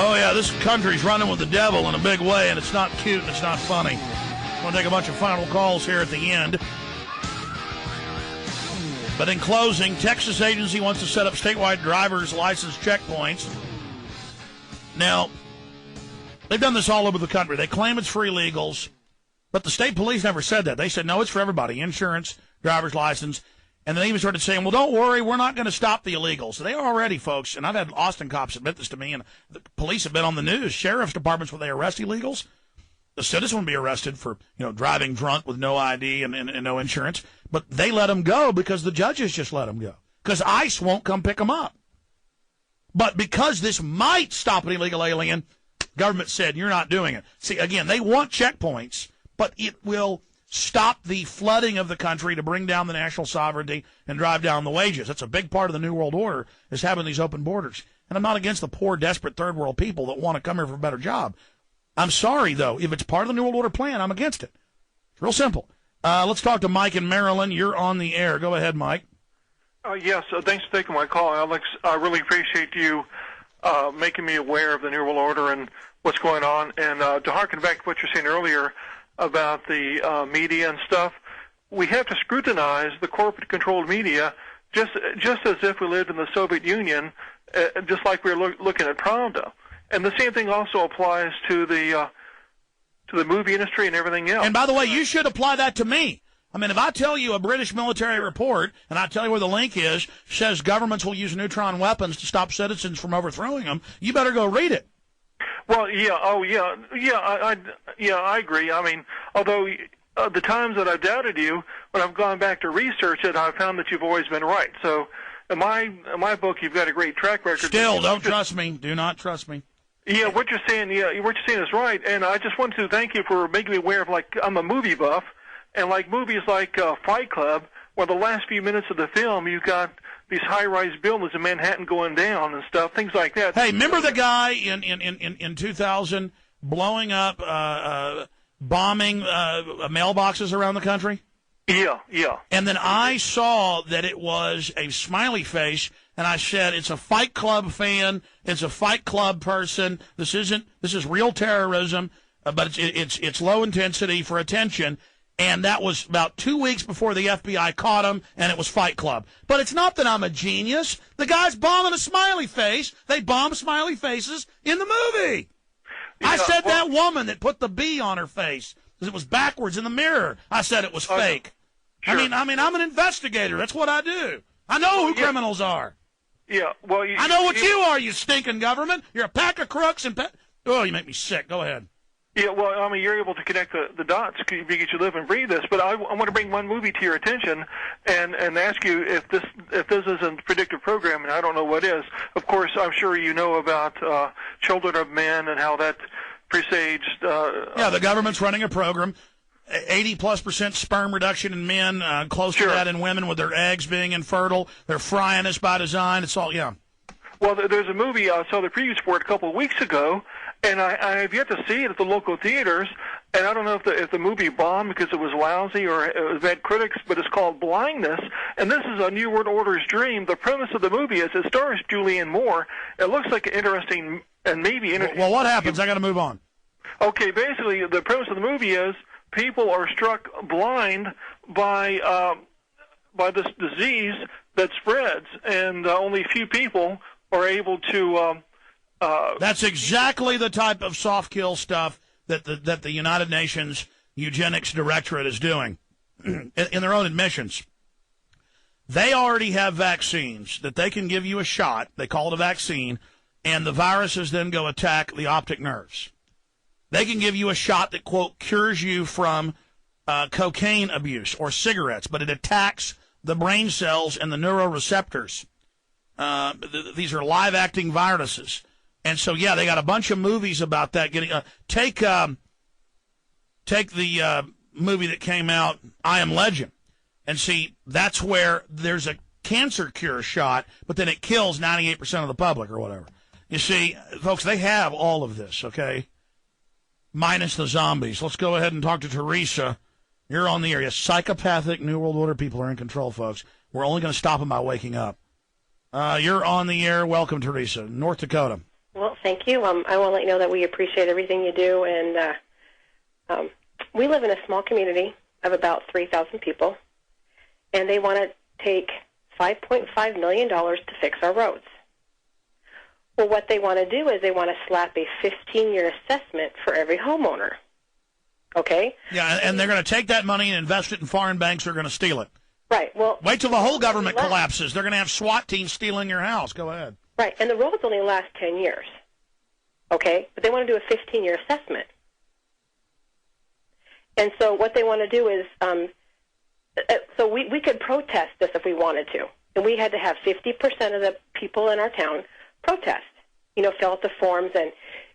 Oh, yeah, this country's running with the devil in a big way, and it's not cute and it's not funny. I'm going to take a bunch of final calls here at the end. But in closing, Texas agency wants to set up statewide driver's license checkpoints. Now, they've done this all over the country. They claim it's for illegals, but the state police never said that. They said, no, it's for everybody, insurance, driver's license. And they even started saying, well, don't worry, we're not going to stop the illegals. So they are already, folks, and I've had Austin cops admit this to me, and the police have been on the news, sheriff's departments, where they arrest illegals. The citizen would be arrested for, driving drunk with no ID and no insurance. But they let them go because the judges just let them go. Because ICE won't come pick them up. But because this might stop an illegal alien, government said, you're not doing it. See, again, they want checkpoints, but it will stop the flooding of the country to bring down the national sovereignty and drive down the wages. That's a big part of the New World Order, is having these open borders. And I'm not against the poor, desperate third world people that want to come here for a better job. I'm sorry, though. If it's part of the New World Order plan, I'm against it. It's real simple. Let's talk to Mike in Maryland. You're on the air. Go ahead, Mike. Yes, thanks for taking my call, Alex. I really appreciate you making me aware of the New World Order and what's going on. And to harken back to what you were saying earlier about the media and stuff, we have to scrutinize the corporate-controlled media just as if we lived in the Soviet Union, just like we were looking at Pravda. And the same thing also applies to the movie industry and everything else. And by the way, you should apply that to me. I mean, if I tell you a British military report, and I tell you where the link is, says governments will use neutron weapons to stop citizens from overthrowing them, you better go read it. Well, I agree. I mean, although the times that I've doubted you, when I've gone back to research it, I've found that you've always been right. So in my book, you've got a great track record. Still, don't trust me. Do not trust me. Yeah, what you're saying is right, and I just wanted to thank you for making me aware of, I'm a movie buff, and movies like Fight Club, where the last few minutes of the film, you got these high-rise buildings in Manhattan going down and stuff, things like that. Hey, remember the guy in 2000 blowing up, bombing mailboxes around the country? Yeah. And then I saw that it was a smiley face, and I said, it's a Fight Club fan, it's a Fight Club person, this is real terrorism, but it's low intensity for attention. And that was about 2 weeks before the FBI caught him, and it was Fight Club. But it's not that I'm a genius. The guy's bombing a smiley face. They bomb smiley faces in the movie. I said that woman that put the B on her face, because it was backwards in the mirror, I said it was fake. Sure. I mean, I'm an investigator. That's what I do. I know who criminals are. Yeah, well, I know what you are, you stinking government. You're a pack of crooks and oh, you make me sick. Go ahead. Yeah, well, I mean, you're able to connect the dots because you live and breathe this. But I want to bring one movie to your attention and ask you if this isn't predictive programming. I don't know what is. Of course, I'm sure you know about Children of Men and how that presaged. The government's running a program. 80+% sperm reduction in men, close to that in women with their eggs being infertile. They're frying us by design. It's all, yeah. Well, there's a movie I saw the previews for it a couple of weeks ago, and I have yet to see it at the local theaters. And I don't know if the movie bombed because it was lousy or it was bad critics, but it's called Blindness. And this is a New World Order's dream. The premise of the movie is it stars Julianne Moore. It looks like an interesting and maybe interesting. Well, what happens? I got to move on. Okay, basically the premise of the movie is people are struck blind by this disease that spreads, and only a few people are able to. That's exactly the type of soft kill stuff that the United Nations Eugenics Directorate is doing in their own admissions. They already have vaccines that they can give you a shot. They call it a vaccine, and the viruses then go attack the optic nerves. They can give you a shot that, quote, cures you from cocaine abuse or cigarettes, but it attacks the brain cells and the neuroreceptors. These are live-acting viruses. And so, yeah, they got a bunch of movies about that. Take the movie that came out, I Am Legend, and see, that's where there's a cancer cure shot, but then it kills 98% of the public or whatever. You see, folks, they have all of this, okay? Minus the zombies. Let's go ahead and talk to Teresa. You're on the area. Psychopathic New World Order people are in control, folks. We're only going to stop them by waking up. You're on the air. Welcome, Teresa. North Dakota. Well, thank you. I want to let you know that we appreciate everything you do, and we live in a small community of about 3,000 people, and they want to take $5.5 million to fix our roads. Well, what they want to do is they want to slap a 15-year assessment for every homeowner. Okay? Yeah, and they're going to take that money and invest it in foreign banks who are going to steal it. Right. Well, wait till the whole government collapses. They're going to have SWAT teams stealing your house. Go ahead. Right, and the roads only last 10 years. Okay? But they want to do a 15-year assessment. And so what they want to do is, so we could protest this if we wanted to. And we had to have 50% of the people in our town protest, fill out the forms,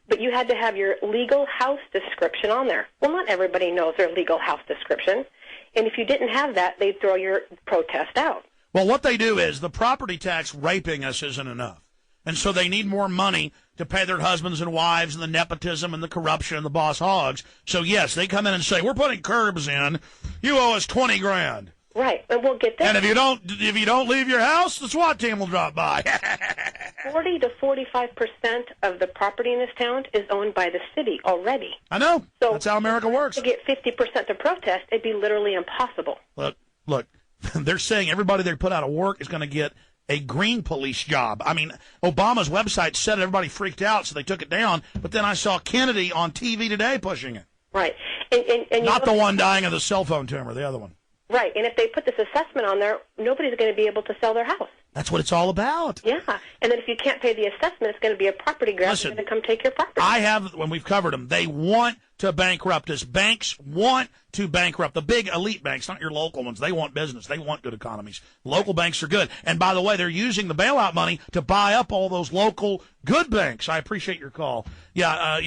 but you had to have your legal house description on there. Well, not everybody knows their legal house description. And if you didn't have that, they'd throw your protest out. Well, what they do is the property tax raping us isn't enough. And so they need more money to pay their husbands and wives and the nepotism and the corruption and the boss hogs. So, yes, they come in and say, we're putting curbs in. You owe us $20,000. Right, and we'll get that. And if you don't leave your house, the SWAT team will drop by. 40 to 45% of the property in this town is owned by the city already. I know. So that's how America works. To get 50% to protest, it'd be literally impossible. Look, they're saying everybody they put out of work is going to get a green police job. I mean, Obama's website said everybody freaked out, so they took it down. But then I saw Kennedy on TV today pushing it. Right. And not the one dying of the cell phone tumor, the other one. Right, and if they put this assessment on there, nobody's going to be able to sell their house. That's what it's all about. Yeah, and then if you can't pay the assessment, it's going to be a property grab. Listen, they're going to come take your property. when we've covered them, they want to bankrupt us. Banks want to bankrupt. The big elite banks, not your local ones. They want business. They want good economies. Local banks are good. And by the way, they're using the bailout money to buy up all those local good banks. I appreciate your call. Yeah,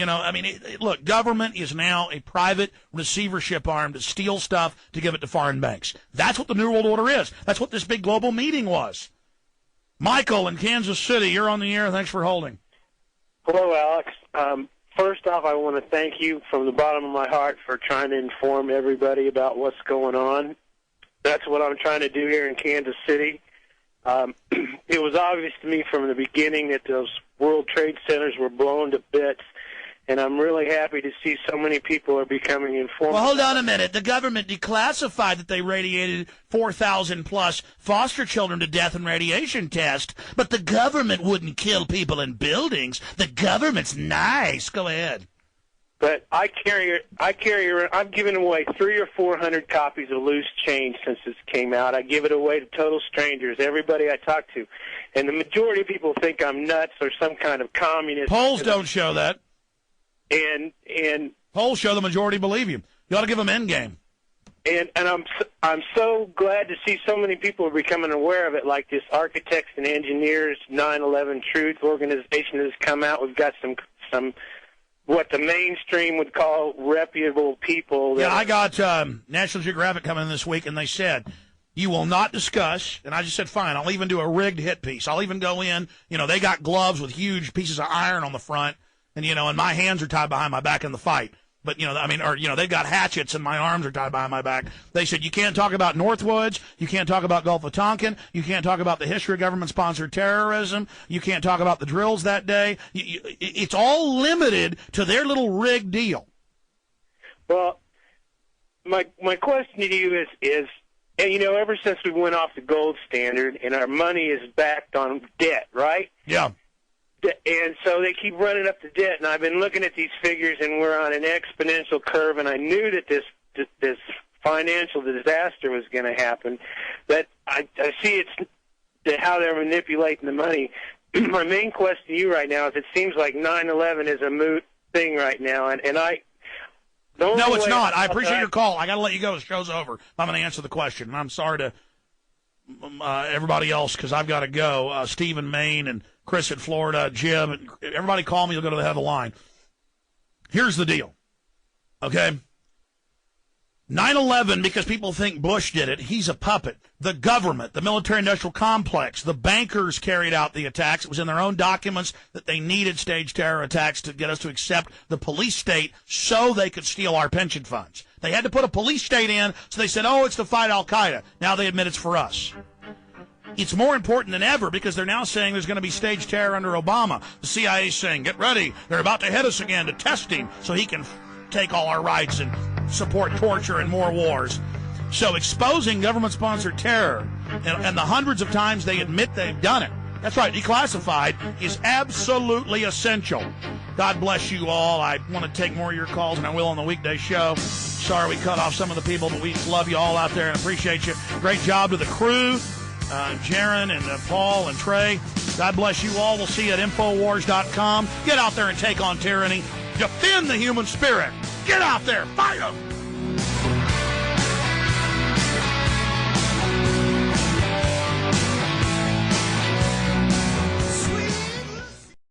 look, government is now a private receivership arm to steal stuff to give it to foreign banks. That's what the New World Order is. That's what this big global meeting was. Michael in Kansas City, you're on the air. Thanks for holding. Hello, Alex. First off, I want to thank you from the bottom of my heart for trying to inform everybody about what's going on. That's what I'm trying to do here in Kansas City. It was obvious to me from the beginning that those World Trade Centers were blown to bits, and I'm really happy to see so many people are becoming informed. Well, hold on a minute. The government declassified that they radiated 4,000-plus foster children to death in radiation tests, but the government wouldn't kill people in buildings. The government's nice. Go ahead. But I'm giving away 300 or 400 copies of Loose Change since this came out. I give it away to total strangers, everybody I talk to. And the majority of people think I'm nuts or some kind of communist. Polls don't show that. And polls show the majority believe you. You ought to give them endgame. And I'm so glad to see so many people are becoming aware of it, like this Architects and Engineers 9/11 Truth organization has come out. We've got some what the mainstream would call reputable people. Yeah, I got National Geographic coming in this week, and they said, you will not discuss, and I just said, fine, I'll even do a rigged hit piece. I'll even go in, they got gloves with huge pieces of iron on the front, and, and my hands are tied behind my back in the fight. But, they've got hatchets and my arms are tied behind my back. They said, you can't talk about Northwoods. You can't talk about Gulf of Tonkin. You can't talk about the history of government-sponsored terrorism. You can't talk about the drills that day. It's all limited to their little rigged deal. Well, my question to you is, and ever since we went off the gold standard and our money is backed on debt, right? Yeah. And so they keep running up the debt, and I've been looking at these figures, and we're on an exponential curve, and I knew that this financial disaster was going to happen. But I see it's how they're manipulating the money. My main question to you right now is it seems like 9/11 is a moot thing right now, and I... No, it's not. I appreciate your call. I got to let you go. The show's over. I'm going to answer the question. And I'm sorry to everybody else because I've got to go. Steve in Maine and Chris in Florida, Jim, and everybody call me. You'll go to the head of the line. Here's the deal, okay? 9/11, because people think Bush did it, he's a puppet. The government, the military-industrial complex, the bankers carried out the attacks. It was in their own documents that they needed staged terror attacks to get us to accept the police state so they could steal our pension funds. They had to put a police state in, so they said, oh, it's to fight al-Qaeda. Now they admit it's for us. It's more important than ever because they're now saying there's going to be staged terror under Obama. The CIA's saying, get ready. They're about to hit us again to test him so he can take all our rights and support torture and more wars. So exposing government-sponsored terror and the hundreds of times they admit they've done it, that's right, declassified, is absolutely essential. God bless you all. I want to take more of your calls than I will on the weekday show. Sorry we cut off some of the people, but we love you all out there and appreciate you. Great job to the crew. Jaron and Paul and Trey. God bless you all. We'll see you at Infowars.com. Get out there and take on tyranny. Defend the human spirit. Get out there. Fight them.